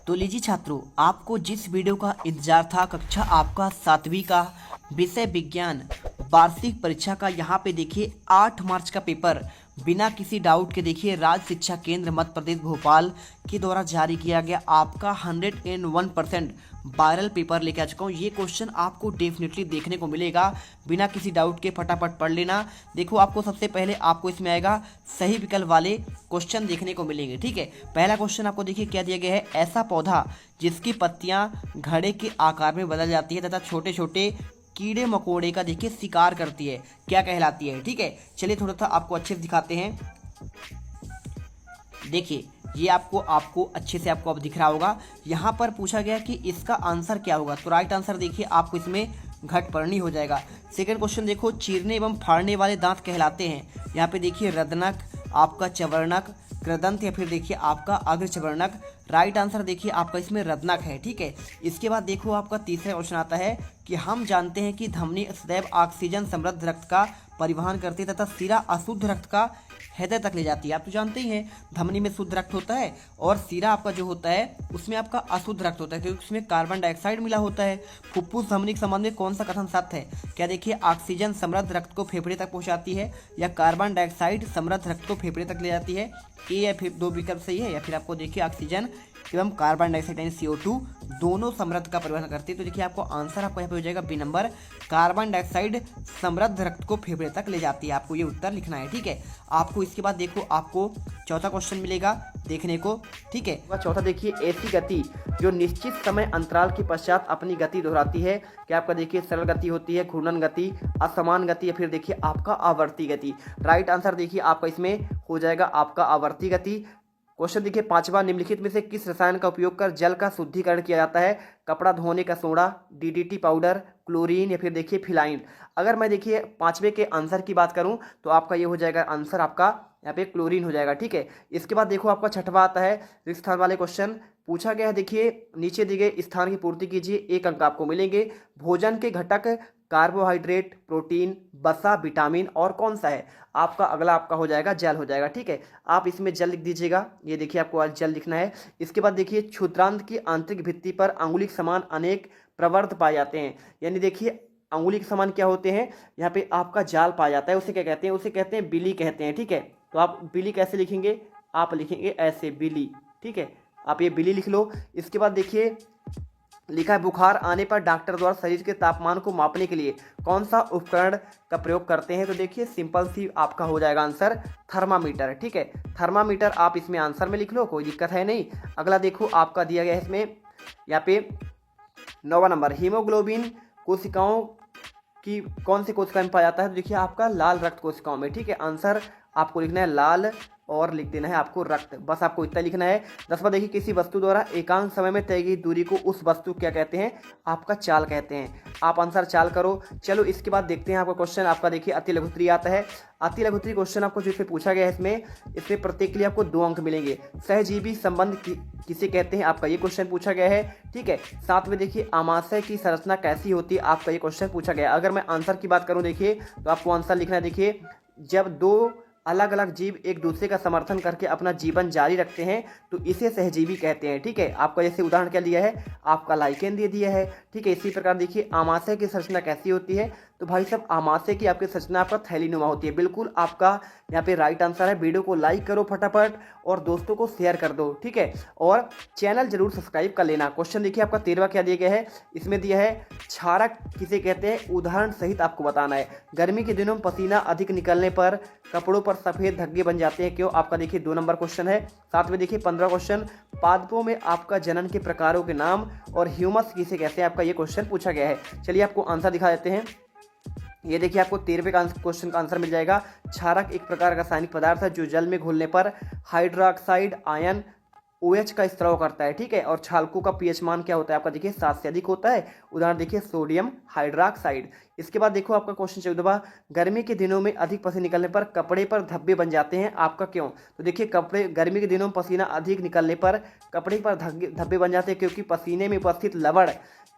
तो लीजिए छात्रों, आपको जिस वीडियो का इंतजार था, कक्षा आपका 7वीं का विषय विज्ञान वार्षिक परीक्षा का, यहाँ पे देखिए 8 मार्च का पेपर बिना किसी डाउट के देखिए राज्य शिक्षा केंद्र मध्य प्रदेश भोपाल के द्वारा जारी किया गया आपका 101% वायरल पेपर लेके आ चुका हूँ। ये क्वेश्चन आपको डेफिनेटली देखने को मिलेगा, बिना किसी डाउट के फटाफट पढ़ लेना। देखो, आपको सबसे पहले आपको इसमें आएगा सही विकल्प वाले क्वेश्चन देखने को मिलेंगे। ठीक है, पहला क्वेश्चन आपको देखिए क्या दिया गया है। ऐसा पौधा जिसकी पत्तियां घड़े के आकार में बदल जाती है तथा छोटे छोटे कीड़े मकोड़े का देखिए शिकार करती है, क्या कहलाती है। ठीक है, चलिए थोड़ा सा आपको अच्छे से दिखाते हैं। देखिए, ये आपको अच्छे से आपको अब दिख रहा होगा। यहाँ पर पूछा गया कि इसका आंसर क्या होगा, तो राइट आंसर देखिए आपको इसमें घटपर्णी हो जाएगा। सेकंड क्वेश्चन देखो, चीरने एवं फाड़ने वाले दांत कहलाते हैं। यहाँ पे देखिए रदनक, आपका चवर्णक, कृदंत या फिर देखिए आपका अग्रचवर्णक। राइट आंसर देखिए आपका इसमें रत्नक है। ठीक है, इसके बाद देखो आपका तीसरा क्वेश्चन आता है कि हम जानते हैं कि धमनी सदैव ऑक्सीजन समृद्ध रक्त का परिवहन करती है तथा सिरा अशुद्ध रक्त का हृदय तक ले जाती है। आप तो जानते ही हैं धमनी में शुद्ध रक्त होता है और सिरा आपका जो होता है उसमें आपका अशुद्ध रक्त होता है, क्योंकि उसमें कार्बन डाइऑक्साइड मिला होता है। फुफ्फुस धमनी के संबंध में कौन सा कथन सत्य है? क्या देखिए ऑक्सीजन समृद्ध रक्त को फेफड़े तक पहुंचाती है या कार्बन डाइऑक्साइड समृद्ध रक्त को फेफड़े तक ले जाती है? ए या फिर दो विकल्प सही है, या फिर आपको देखिए ऑक्सीजन एवं कार्बन डाइऑक्साइड यानी CO2 दोनों समृद्ध का परिवहन करती है। तो देखिए आपको आंसर आपको यहाँ पे हो जाएगा बी नंबर, कार्बन डाइऑक्साइड समृद्ध रक्त को फेफड़े तक ले जाती है। आपको ये उत्तर लिखना है। ठीक है, आपको इसके बाद देखो आपको चौथा क्वेश्चन मिलेगा देखने को। ठीक है, चौथा देखिए, ऐसी गति जो निश्चित समय अंतराल के पश्चात अपनी गति दोहराती है, क्या आपका देखिए सरल गति होती है, घूर्णन गति, असमान गति या फिर देखिए आपका आवर्ती गति। राइट आंसर देखिए आपका इसमें हो जाएगा आपका आवर्ती गति। क्वेश्चन देखिए पांचवा, निम्नलिखित में से किस रसायन का उपयोग कर जल का शुद्धिकरण किया जाता है? कपड़ा धोने का सोडा, DDT पाउडर, क्लोरीन या फिर देखिए फिलाइन। अगर मैं देखिए पांचवे के आंसर की बात करूं तो आपका ये हो जाएगा आंसर आपका यहाँ पे क्लोरीन हो जाएगा। ठीक है, इसके बाद देखो आपका छठवा आता है रिक्त स्थान वाले क्वेश्चन। पूछा गया है देखिए, नीचे दिए गए स्थान की पूर्ति कीजिए, 1 अंक आपको मिलेंगे। भोजन के घटक कार्बोहाइड्रेट, प्रोटीन, वसा, विटामिन और कौन सा है? आपका अगला आपका हो जाएगा जल हो जाएगा। ठीक है, आप इसमें जल लिख दीजिएगा, ये देखिए आपको आज जल लिखना है। इसके बाद देखिए, क्षुद्रांत की आंतरिक भित्ति पर अंगुली के समान अनेक प्रवर्त पाए जाते हैं। यानी देखिए अंगुली के समान क्या होते हैं, यहाँ पे आपका जाल पाया जाता है, उसे क्या कहते हैं? उसे कहते हैं बिली कहते हैं। ठीक है, तो आप बिली कैसे लिखेंगे? आप लिखेंगे ऐसे बिली। ठीक है, आप ये बिली लिख लो। इसके बाद देखिए लिखा है, बुखार आने पर डॉक्टर द्वारा शरीर के तापमान को मापने के लिए कौन सा उपकरण का प्रयोग करते हैं? तो देखिए सिंपल सी आपका हो जाएगा आंसर थर्मामीटर। ठीक है, थर्मामीटर आप इसमें आंसर में लिख लो, कोई दिक्कत है नहीं। अगला देखो आपका दिया गया है इसमें यहाँ पे 9वां नंबर, हीमोग्लोबिन कोशिकाओं की कौन सी कोशिका में पाया जाता है? तो देखिए आपका लाल रक्त कोशिकाओं में। ठीक है, आंसर आपको लिखना है लाल और लिख देना है आपको रक्त, बस आपको इतना लिखना है। 10वां देखिए, किसी वस्तु द्वारा एकांक समय में तय की दूरी को उस वस्तु क्या कहते हैं? आपका चाल कहते हैं। आप आंसर चाल करो। चलो इसके बाद देखते हैं आपका क्वेश्चन आपका देखिए अति लघुत्तरीय आता है। अति लघुत्तरीय क्वेश्चन आपको जो इसमें पूछा गया है, इसमें प्रत्येक के लिए आपको 2 अंक मिलेंगे। सहजीवी संबंध किसे कहते हैं? आपका ये क्वेश्चन पूछा गया है। ठीक है, साथ में देखिए आमाशय की संरचना कैसी होती है? आपका ये क्वेश्चन पूछा गया है। अगर मैं आंसर की बात करूं देखिए तो आपको आंसर लिखना है। देखिए, जब 2 अलग अलग जीव एक दूसरे का समर्थन करके अपना जीवन जारी रखते हैं तो इसे सहजीवी कहते हैं। ठीक है, आपका जैसे उदाहरण क्या लिया है, आपका लाइकेन दे दिया है। ठीक है, इसी प्रकार देखिए आमाशय की संरचना कैसी होती है? तो भाई साहब आमाशय की आपकी संरचना आपका थैलीनुमा होती है। बिल्कुल आपका यहाँ पे राइट आंसर है। वीडियो को लाइक करो फटाफट और दोस्तों को शेयर कर दो। ठीक है, और चैनल जरूर सब्सक्राइब कर लेना। क्वेश्चन देखिए आपका 13वां क्या दिया गया है, इसमें दिया है क्षारक किसे कहते हैं? उदाहरण सहित आपको बताना है। गर्मी के दिनों में पसीना अधिक निकलने पर कपड़ों पर सफेद धब्बे बन जाते हैं, क्यों? आपका देखिए 2 नंबर क्वेश्चन है। साथ में देखिए 15वां क्वेश्चन, पादपों में आपका जनन के प्रकारों के नाम और ह्यूमस किसे कहते हैं? आपका ये क्वेश्चन पूछा गया है। चलिए आपको आंसर दिखा देते हैं। ये देखिए आपको 13वें का क्वेश्चन का आंसर मिल जाएगा। क्षारक एक प्रकार का रासायनिक पदार्थ है जो जल में घुलने पर हाइड्रोक्साइड आयन OH का स्त्राव करता है। ठीक है, और क्षालकों का pH मान क्या होता है? आपका देखिए 7 से अधिक होता है। उदाहरण देखिए सोडियम हाइड्रोक्साइड। इसके बाद देखो आपका क्वेश्चन 14वां, गर्मी के दिनों में अधिक पसीना निकलने पर कपड़े पर धब्बे बन जाते हैं, आपका क्यों? तो देखिए कपड़े गर्मी के दिनों में पसीना अधिक निकलने पर कपड़े पर धब्बे बन जाते हैं क्योंकि पसीने में उपस्थित लवण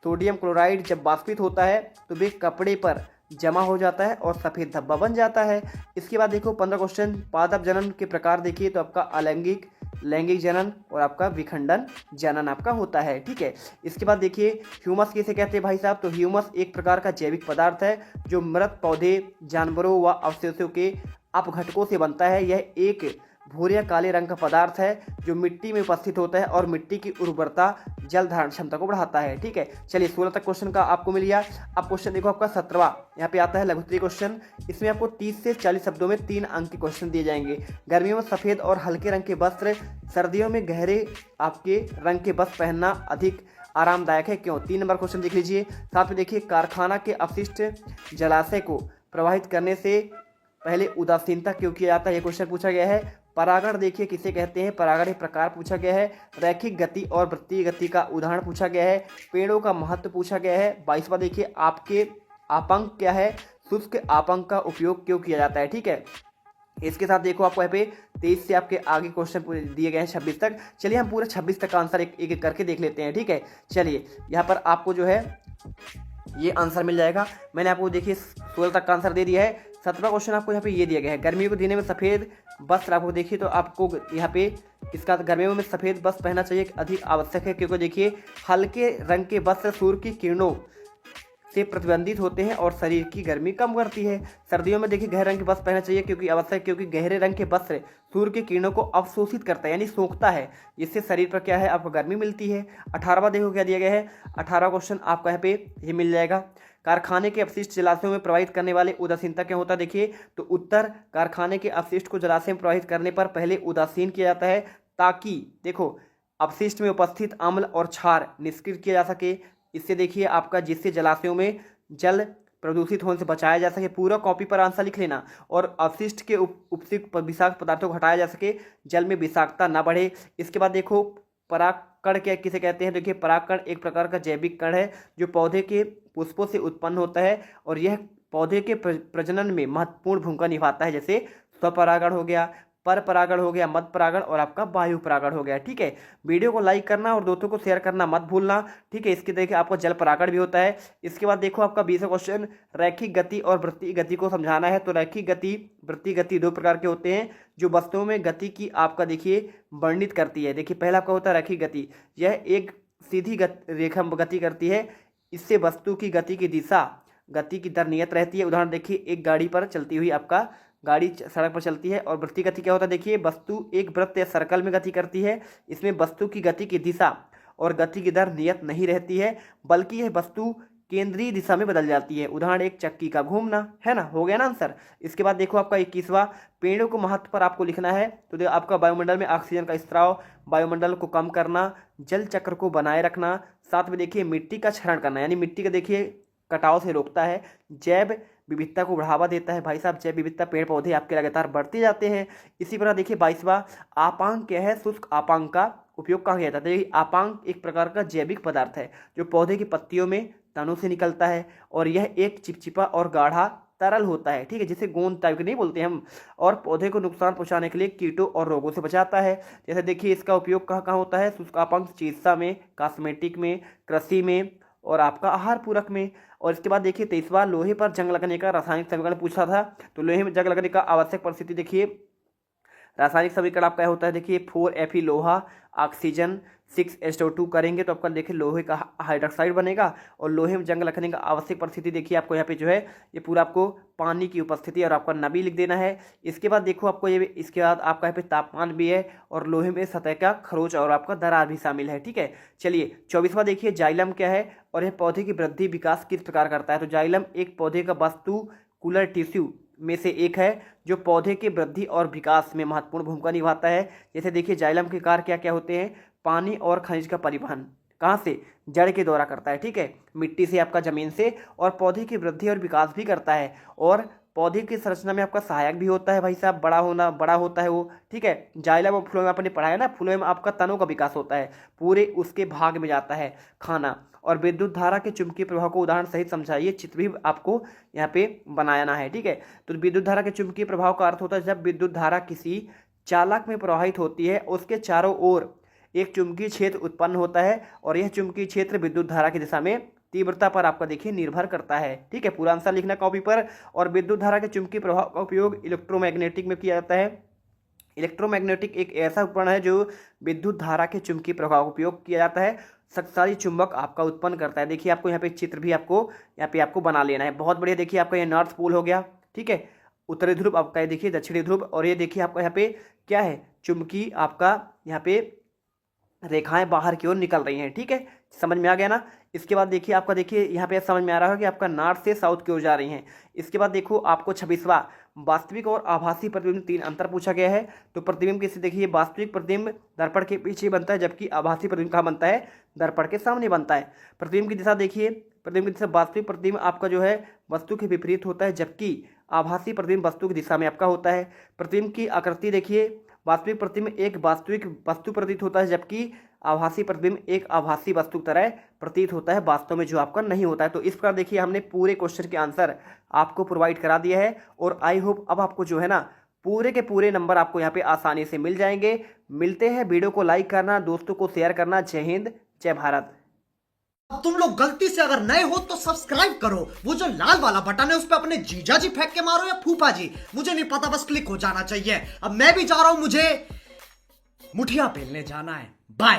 सोडियम क्लोराइड जब वाष्पित होता है तो वे कपड़े पर जमा हो जाता है और सफ़ेद धब्बा बन जाता है। इसके बाद देखो 15 क्वेश्चन, पादप जनन के प्रकार देखिए तो आपका अलैंगिक, लैंगिक जनन और आपका विखंडन जनन आपका होता है। ठीक है, इसके बाद देखिए ह्यूमस किसे कहते हैं भाई साहब, तो ह्यूमस एक प्रकार का जैविक पदार्थ है जो मृत पौधे, जानवरों व अवशेषों के अपघटकों से बनता है। यह एक भूरे काले रंग का पदार्थ है जो मिट्टी में उपस्थित होता है और मिट्टी की उर्वरता, जल धारण क्षमता को बढ़ाता है। ठीक है, चलिए 16 तक क्वेश्चन का आपको मिल गया। अब क्वेश्चन देखो आपका 17वां, यहाँ पे आता है लघुत्तरीय क्वेश्चन। इसमें आपको 30 से 40 शब्दों में 3 अंक के क्वेश्चन दिए जाएंगे। गर्मियों में सफ़ेद और हल्के रंग के वस्त्र, सर्दियों में गहरे आपके रंग के वस्त्र पहनना अधिक आरामदायक है, क्यों? 3 नंबर क्वेश्चन देख लीजिए। साथ में देखिए कारखाना के अपशिष्ट जलाशय को प्रवाहित करने से पहले उदासीनता क्यों किया जाता है, ये क्वेश्चन पूछा गया है। परागण देखिए किसे कहते हैं, परागण एक प्रकार पूछा गया है। रैखिक गति और वृत्तीय गति का उदाहरण पूछा गया है। पेड़ों का महत्व पूछा गया है। 22वां देखिए आपके आपंक क्या है, शुष्क आपंक का उपयोग क्यों किया जाता है। ठीक है, इसके साथ देखो आपको यहाँ पे 23 से आपके आगे क्वेश्चन दिए गए हैं 26 तक। चलिए हम पूरे 26 तक का आंसर एक एक करके देख लेते हैं। ठीक है, चलिए यहाँ पर आपको जो है ये आंसर मिल जाएगा। मैंने आपको देखिए 16 तक का आंसर दे दिया है। 17वां क्वेश्चन आपको यहाँ पे ये दिया गया है, गर्मियों के दिनों में सफ़ेद वस्त्र आपको देखिए तो आपको यहाँ पे इसका गर्मियों में सफ़ेद वस्त्र पहनना चाहिए, अधिक आवश्यक है, क्योंकि देखिए हल्के रंग के वस्त्र सूर्य की किरणों से प्रतिबंधित होते हैं और शरीर की गर्मी कम करती है। सर्दियों में देखिए गहरे रंग के वस्त्र पहनना चाहिए क्योंकि आवश्यक, क्योंकि गहरे रंग के वस्त्र सूर्य की किरणों को अवशोषित करता है यानी सोखता है, जिससे शरीर पर क्या है आपको गर्मी मिलती है। 18वां देखो क्या दिया गया है। 18वां क्वेश्चन आपका यहाँ पे ये मिल जाएगा, कारखाने के अपशिष्ट जलाशयों में प्रवाहित करने वाले उदासीनता क्या होता है। देखिए तो उत्तर, कारखाने के अपशिष्ट को जलाशय में प्रवाहित करने पर पहले उदासीन किया जाता है ताकि देखो अपशिष्ट में उपस्थित अम्ल और क्षार निष्क्रिय किया जा सके। इससे देखिए आपका, जिससे जलाशयों में जल प्रदूषित होने से बचाया जा सके। पूरा कॉपी पर आंसर लिख लेना। और अपशिष्ट के उपसिक्त विषाक्त पदार्थों को हटाया जा सके, जल में विषाक्तता न बढ़े। इसके बाद देखो परागकण क्या किसे कहते हैं। देखिए परागकण एक प्रकार का जैविक कण है जो पौधे के पुष्पों से उत्पन्न होता है और यह पौधे के प्रजनन में महत्वपूर्ण भूमिका निभाता है। जैसे स्वपरागण हो गया, पर परागण हो गया, मध्य परागण और आपका वायु परागण हो गया। ठीक है, वीडियो को लाइक करना और दोस्तों को शेयर करना मत भूलना। ठीक है, इसके देखिए आपको जल परागण भी होता है। इसके बाद देखो आपका 20वां क्वेश्चन, रैखिक गति और वृत्तीय गति को समझाना है। तो रैखिक गति, वृत्तीय गति 2 प्रकार के होते हैं जो वस्तुओं में गति की आपका देखिए वर्णित करती है। देखिए पहला आपका होता है रैखिक गति, यह एक सीधी रेखा गति करती है। इससे वस्तु की गति की दिशा, गति की दर नियत रहती है। उदाहरण देखिए एक गाड़ी पर चलती हुई आपका गाड़ी सड़क पर चलती है। और वृत्तीय गति क्या होता है, देखिए वस्तु एक वृत्त या सर्कल में गति करती है। इसमें वस्तु की गति की दिशा और गति की दर नियत नहीं रहती है, बल्कि यह वस्तु केंद्रीय दिशा में बदल जाती है। उदाहरण एक चक्की का घूमना, है ना, हो गया ना आंसर। इसके बाद देखो आपका 21वां, पेड़ों को महत्व पर आपको लिखना है। तो देखो आपका वायुमंडल में ऑक्सीजन का स्त्राव, वायुमंडल को कम करना, जल चक्र को बनाए रखना, साथ में देखिए मिट्टी का क्षरण करना, यानी मिट्टी का देखिए कटाव से रोकता है, जैव विविधता को बढ़ावा देता है। भाई साहब जैव विविधता, पेड़ पौधे आपके लगातार बढ़ते जाते हैं। इसी तरह देखिए 22वां, आपांक क्या है, शुष्क आपांक का उपयोग कहा गया था। देखिए आपांक एक प्रकार का जैविक पदार्थ है जो पौधे की पत्तियों में तनों से निकलता है और यह एक चिपचिपा और गाढ़ा तरल होता है। ठीक है, जिसे गोंद टाइप के नहीं बोलते हम, और पौधे को नुकसान पहुंचाने के लिए कीटों और रोगों से बचाता है। जैसे देखिए इसका उपयोग कहाँ कहाँ होता है, शुष्क आपांक चिकित्सा में, कॉस्मेटिक में, कृषि में और आपका आहार पूरक में। और इसके बाद देखिए 23वां, लोहे पर जंग लगने का रासायनिक समीकरण पूछा था। तो लोहे में जंग लगने का आवश्यक परिस्थिति देखिए, रासायनिक समीकरण आपका होता है देखिए 4Fe लोहा, ऑक्सीजन 6H2 करेंगे तो आपका देखिए लोहे का हाइड्रोक्साइड बनेगा। और लोहे में जंग लगने का आवश्यक परिस्थिति देखिए आपको यहाँ पे जो है ये पूरा आपको पानी की उपस्थिति और आपका नमी लिख देना है। इसके बाद देखो आपको ये, इसके बाद आपका यहाँ पे तापमान भी है और लोहे में सतह का खरोच और आपका दरार भी शामिल है। ठीक है, चलिए 24वां देखिए, जाइलम क्या है और यह पौधे की वृद्धि विकास किस प्रकार करता है। तो जाइलम एक पौधे का वास्तुकुलर टिश्यू में से एक है जो पौधे के वृद्धि और विकास में महत्वपूर्ण भूमिका निभाता है। जैसे देखिए जाइलम के कार्य क्या क्या होते हैं, पानी और खनिज का परिवहन कहाँ से, जड़ के द्वारा करता है। ठीक है, मिट्टी से आपका जमीन से, और पौधे की वृद्धि और विकास भी करता है और पौधे की संरचना में आपका सहायक भी होता है। भाई साहब बड़ा होता है वो। ठीक है, जाइलम और फ्लोएम आपने पढ़ा है ना, फ्लोएम आपका तनों का विकास होता है, पूरे उसके भाग में जाता है खाना। और विद्युत धारा के चुंबकीय प्रभाव को उदाहरण सहित समझाइए, चित्र भी आपको यहाँ पे बनाना है। ठीक है, तो विद्युत धारा के चुंबकीय प्रभाव का अर्थ होता है जब विद्युत धारा किसी चालक में प्रवाहित होती है, उसके चारों ओर एक चुंबकीय क्षेत्र उत्पन्न होता है और यह चुंबकीय क्षेत्र विद्युत धारा की दिशा में तीव्रता पर आपका देखिए निर्भर करता है। ठीक है, पूरा आंसर लिखना कॉपी पर। और विद्युत धारा के चुंबकीय प्रभाव का उपयोग इलेक्ट्रोमैग्नेटिक में किया जाता है। इलेक्ट्रोमैग्नेटिक एक ऐसा उपकरण है जो विद्युत धारा के चुंबकीय प्रभाव का उपयोग किया जाता है, शक्तिशाली चुंबक आपका उत्पन्न करता है। देखिए आपको यहाँ पे चित्र भी आपको यहाँ पे आपको बना लेना है। बहुत बढ़िया, देखिए आपका ये नॉर्थ पोल हो गया। ठीक है, उत्तरी ध्रुव आपका, ये देखिए दक्षिणी ध्रुव। और ये देखिए आपका यहाँ पे क्या है, चुंबकीय आपका यहाँ पे रेखाएं बाहर की ओर निकल रही हैं। ठीक है, समझ में आ गया ना। इसके बाद देखिए आपका, देखिए यहाँ पे समझ में आ रहा है कि आपका नॉर्थ से साउथ की ओर जा रही हैं। इसके बाद देखो आपको 26वां वास्तविक और आभासी प्रतिबिंब 3 अंतर पूछा गया है। तो प्रतिबिंब किसे, देखिए वास्तविक प्रतिबिंब दर्पण के पीछे बनता है, जबकि आभासी प्रतिबिंब कहाँ बनता है, दर्पण के सामने बनता है। प्रतिबिंब की दिशा देखिए, प्रतिबिंब की दिशा, वास्तविक प्रतिबिंब आपका जो है वस्तु के विपरीत होता है, जबकि आभासी प्रतिबिंब वस्तु की दिशा में आपका होता है। प्रतिबिंब की आकृति देखिए, वास्तविक प्रतिबिंब एक वास्तविक वस्तु प्रतीत होता है, जबकि आभासी प्रतिबिंब एक आभासी वस्तु की तरह प्रतीत होता है, वास्तव में जो आपका नहीं होता है। तो इस प्रकार देखिए हमने पूरे क्वेश्चन के आंसर आपको प्रोवाइड करा दिया है। और आई होप अब आपको जो है ना पूरे के पूरे नंबर आपको यहाँ पे आसानी से मिल जाएंगे। मिलते हैं, वीडियो को लाइक करना, दोस्तों को शेयर करना। जय हिंद, जय भारत। अब तुम लोग गलती से अगर नए हो तो सब्सक्राइब करो, वो जो लाल वाला बटन है उस पर अपने जीजा जी फेंक के मारो या फूफा जी, मुझे नहीं पता, बस क्लिक हो जाना चाहिए। अब मैं भी जा रहा हूं, मुझे मुठिया पेलने जाना है। बाय।